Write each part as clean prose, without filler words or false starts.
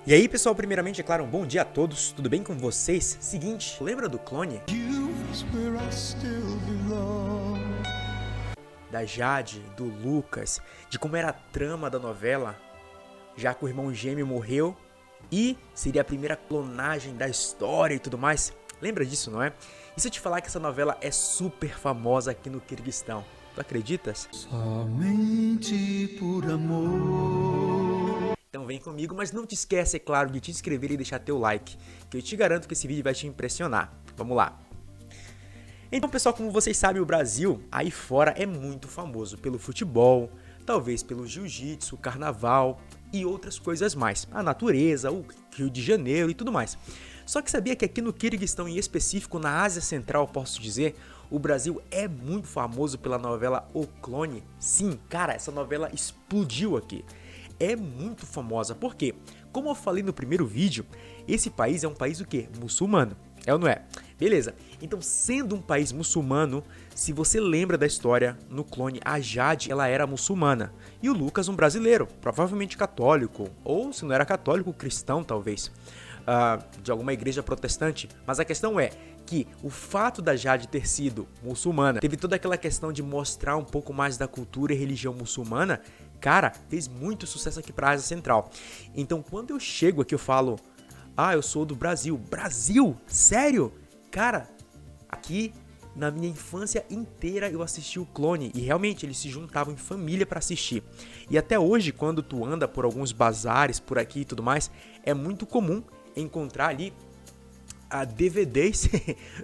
E aí, pessoal, primeiramente, é claro, um bom dia a todos, tudo bem com vocês? Seguinte, lembra do clone? Da Jade, do Lucas, de como era a trama da novela, já que o irmão gêmeo morreu e seria a primeira clonagem da história e tudo mais? Lembra disso, não é? E se eu te falar que essa novela é super famosa aqui no Quirguistão, tu acreditas? Somente por amor. Então vem comigo, mas não te esquece, é claro, de te inscrever e deixar teu like, que eu te garanto que esse vídeo vai te impressionar. Vamos lá! Então, pessoal, como vocês sabem, o Brasil aí fora é muito famoso pelo futebol, talvez pelo jiu-jitsu, carnaval e outras coisas mais. A natureza, o Rio de Janeiro e tudo mais. Só que sabia que aqui no Quirguistão, em específico na Ásia Central, posso dizer, o Brasil é muito famoso pela novela O Clone? Sim, cara, essa novela explodiu aqui. É muito famosa, porque, como eu falei no primeiro vídeo, esse país é um país o quê? Muçulmano. É ou não é? Beleza, então sendo um país muçulmano, se você lembra da história, no clone a Jade ela era muçulmana e o Lucas um brasileiro, provavelmente católico, ou se não era católico, cristão talvez, de alguma igreja protestante. Mas a questão é que o fato da Jade ter sido muçulmana, teve toda aquela questão de mostrar um pouco mais da cultura e religião muçulmana, cara, fez muito sucesso aqui para a Ásia Central. Então quando eu chego aqui eu falo, eu sou do Brasil. Brasil? Sério? Cara, aqui na minha infância inteira eu assisti o Clone e realmente eles se juntavam em família para assistir. E até hoje, quando tu anda por alguns bazares por aqui e tudo mais, é muito comum encontrar ali DVDs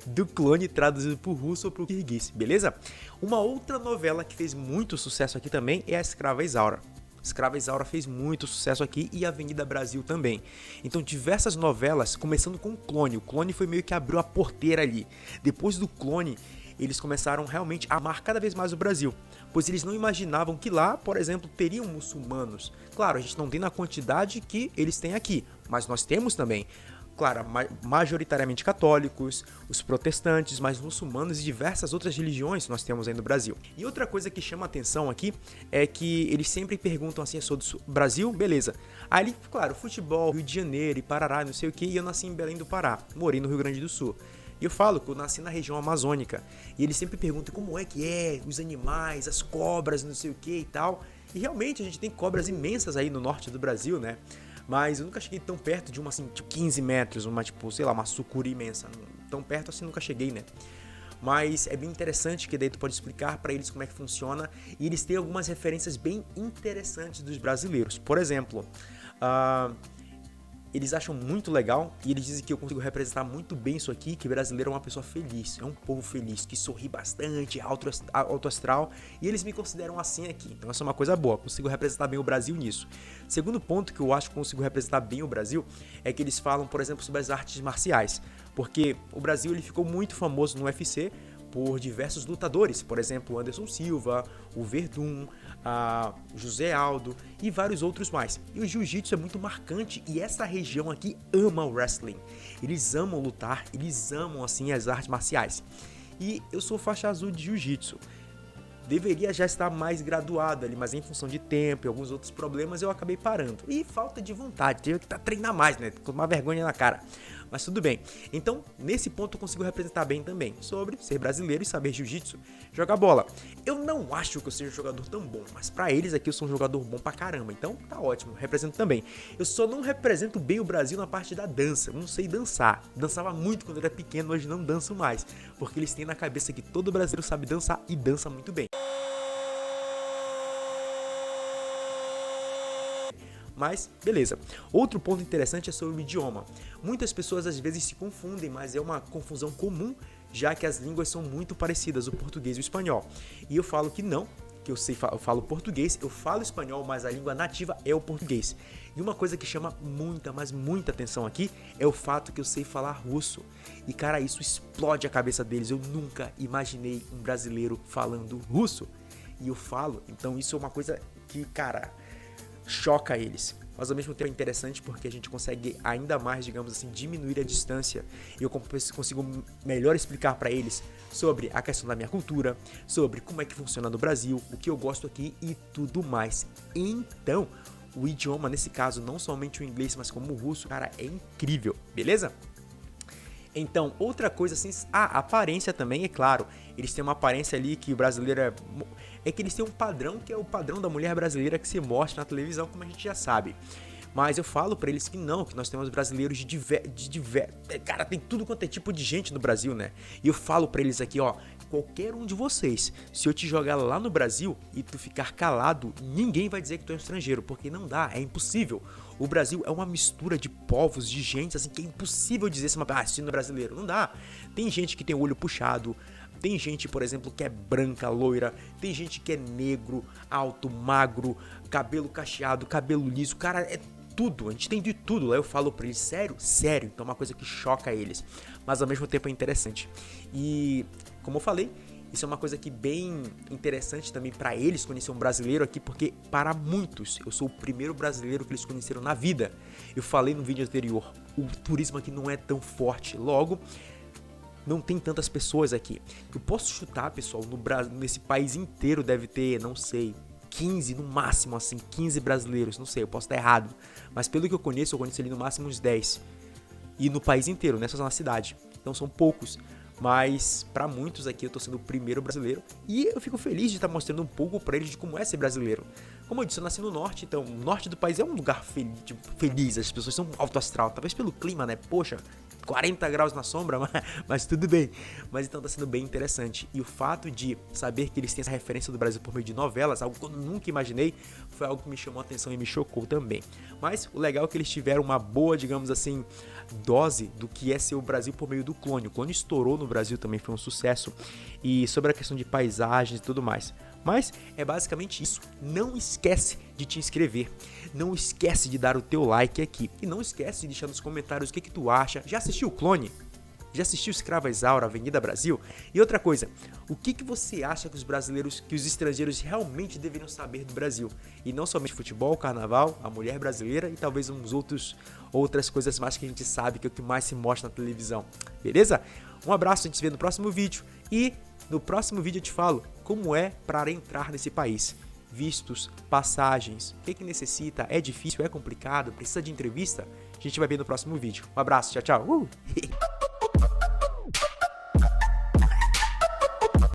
do Clone traduzido pro russo ou pro kirguiz, beleza? Uma outra novela que fez muito sucesso aqui também é a Escrava Isaura. Escrava Isaura fez muito sucesso aqui e Avenida Brasil também. Então diversas novelas, começando com o Clone. O Clone foi meio que abriu a porteira ali. Depois do Clone, eles começaram realmente a amar cada vez mais o Brasil, pois eles não imaginavam que lá, por exemplo, teriam muçulmanos. Claro, a gente não tem na quantidade que eles têm aqui, mas nós temos também. Claro, majoritariamente católicos, os protestantes, mas muçulmanos e diversas outras religiões nós temos aí no Brasil. E outra coisa que chama atenção aqui é que eles sempre perguntam assim, sou do Brasil? Beleza. Aí, claro, futebol, Rio de Janeiro e Parará, não sei o que, e eu nasci em Belém do Pará, morei no Rio Grande do Sul. E eu falo que eu nasci na região amazônica. E eles sempre perguntam como é que é, os animais, as cobras, não sei o que e tal. E realmente a gente tem cobras imensas aí no norte do Brasil, né? Mas eu nunca cheguei tão perto de uma, assim, tipo 15 metros, uma, tipo, sei lá, uma sucuri imensa. Tão perto assim nunca cheguei, né? Mas é bem interessante que daí tu pode explicar para eles como é que funciona. E eles têm algumas referências bem interessantes dos brasileiros. Por exemplo, eles acham muito legal e eles dizem que eu consigo representar muito bem isso aqui, que brasileiro é uma pessoa feliz, é um povo feliz, que sorri bastante, alto astral, e eles me consideram assim aqui. Então essa é uma coisa boa, consigo representar bem o Brasil nisso. Segundo ponto que eu acho que consigo representar bem o Brasil é que eles falam, por exemplo, sobre as artes marciais, porque o Brasil ele ficou muito famoso no UFC por diversos lutadores, por exemplo, o Anderson Silva, o Verdun, José Aldo e vários outros mais. E o jiu-jitsu é muito marcante e essa região aqui ama o wrestling. Eles amam lutar, eles amam assim as artes marciais. E eu sou faixa azul de jiu-jitsu. Deveria já estar mais graduado ali, mas em função de tempo e alguns outros problemas eu acabei parando. E falta de vontade, tive que treinar mais, né? Com uma vergonha na cara. Mas tudo bem. Então, nesse ponto eu consigo representar bem também. Sobre ser brasileiro e saber jiu-jitsu, jogar bola. Eu não acho que eu seja um jogador tão bom, mas pra eles aqui eu sou um jogador bom pra caramba. Então, tá ótimo, represento também. Eu só não represento bem o Brasil na parte da dança. Eu não sei dançar. Dançava muito quando eu era pequeno, hoje não danço mais. Porque eles têm na cabeça que todo brasileiro sabe dançar e dança muito bem. Mas, beleza. Outro ponto interessante é sobre o idioma. Muitas pessoas às vezes se confundem, mas é uma confusão comum, já que as línguas são muito parecidas, o português e o espanhol. E eu falo que não, que eu falo português, eu falo espanhol, mas a língua nativa é o português. E uma coisa que chama muita, mas muita atenção aqui é o fato que eu sei falar russo. E cara, isso explode a cabeça deles. Eu nunca imaginei um brasileiro falando russo. E eu falo, então isso é uma coisa que, cara, choca eles, mas ao mesmo tempo é interessante porque a gente consegue ainda mais, digamos assim, diminuir a distância e eu consigo melhor explicar para eles sobre a questão da minha cultura, sobre como é que funciona no Brasil, o que eu gosto aqui e tudo mais. Então, o idioma, nesse caso, não somente o inglês, mas como o russo, cara, é incrível, beleza? Então, outra coisa assim, a aparência também, é claro, eles têm uma aparência ali que o brasileiro é que eles têm um padrão que é o padrão da mulher brasileira que se mostra na televisão, como a gente já sabe. Mas eu falo pra eles que não, que nós temos brasileiros cara, tem tudo quanto é tipo de gente no Brasil, né? E eu falo pra eles aqui, ó, qualquer um de vocês, se eu te jogar lá no Brasil e tu ficar calado, ninguém vai dizer que tu é um estrangeiro, porque não dá, é impossível. O Brasil é uma mistura de povos, de gente, assim, que é impossível dizer se não é brasileiro, não dá. Tem gente que tem o olho puxado, tem gente, por exemplo, que é branca, loira, tem gente que é negro, alto, magro, cabelo cacheado, cabelo liso, cara, é tudo, a gente tem de tudo. Lá eu falo pra eles, sério? Sério, então é uma coisa que choca eles, mas ao mesmo tempo é interessante. E, como eu falei, isso é uma coisa que bem interessante também pra eles conhecer um brasileiro aqui, porque para muitos, eu sou o primeiro brasileiro que eles conheceram na vida. Eu falei no vídeo anterior, o turismo aqui não é tão forte, logo não tem tantas pessoas aqui. Eu posso chutar, pessoal, nesse país inteiro deve ter, não sei, 15 no máximo, assim, 15 brasileiros, não sei, eu posso estar errado, mas pelo que eu conheço ali no máximo uns 10. E no país inteiro, nessa na cidade. Então são poucos, mas pra muitos aqui eu tô sendo o primeiro brasileiro e eu fico feliz de estar mostrando um pouco pra eles de como é ser brasileiro. Como eu disse, eu nasci no norte, então o norte do país é um lugar feliz, as pessoas são alto astral, talvez pelo clima, né? Poxa, 40 graus na sombra, mas tudo bem. Mas então tá sendo bem interessante. E o fato de saber que eles têm essa referência do Brasil por meio de novelas, algo que eu nunca imaginei, foi algo que me chamou a atenção e me chocou também. Mas o legal é que eles tiveram uma boa, digamos assim, dose do que é ser o Brasil por meio do clone. O clone estourou no Brasil também, foi um sucesso. E sobre a questão de paisagens e tudo mais. Mas é basicamente isso. Não esquece de te inscrever. Não esquece de dar o teu like aqui. E não esquece de deixar nos comentários o que tu acha. Já assistiu o Clone? Já assistiu Escrava Isaura, Avenida Brasil? E outra coisa, o que você acha que os estrangeiros realmente deveriam saber do Brasil? E não somente futebol, carnaval, a mulher brasileira e talvez outras coisas mais que a gente sabe que é o que mais se mostra na televisão. Beleza? Um abraço, a gente se vê no próximo vídeo. E no próximo vídeo eu te falo como é para entrar nesse país. Vistos, passagens, o que necessita, é difícil, é complicado, precisa de entrevista? A gente vai ver no próximo vídeo. Um abraço, tchau, tchau!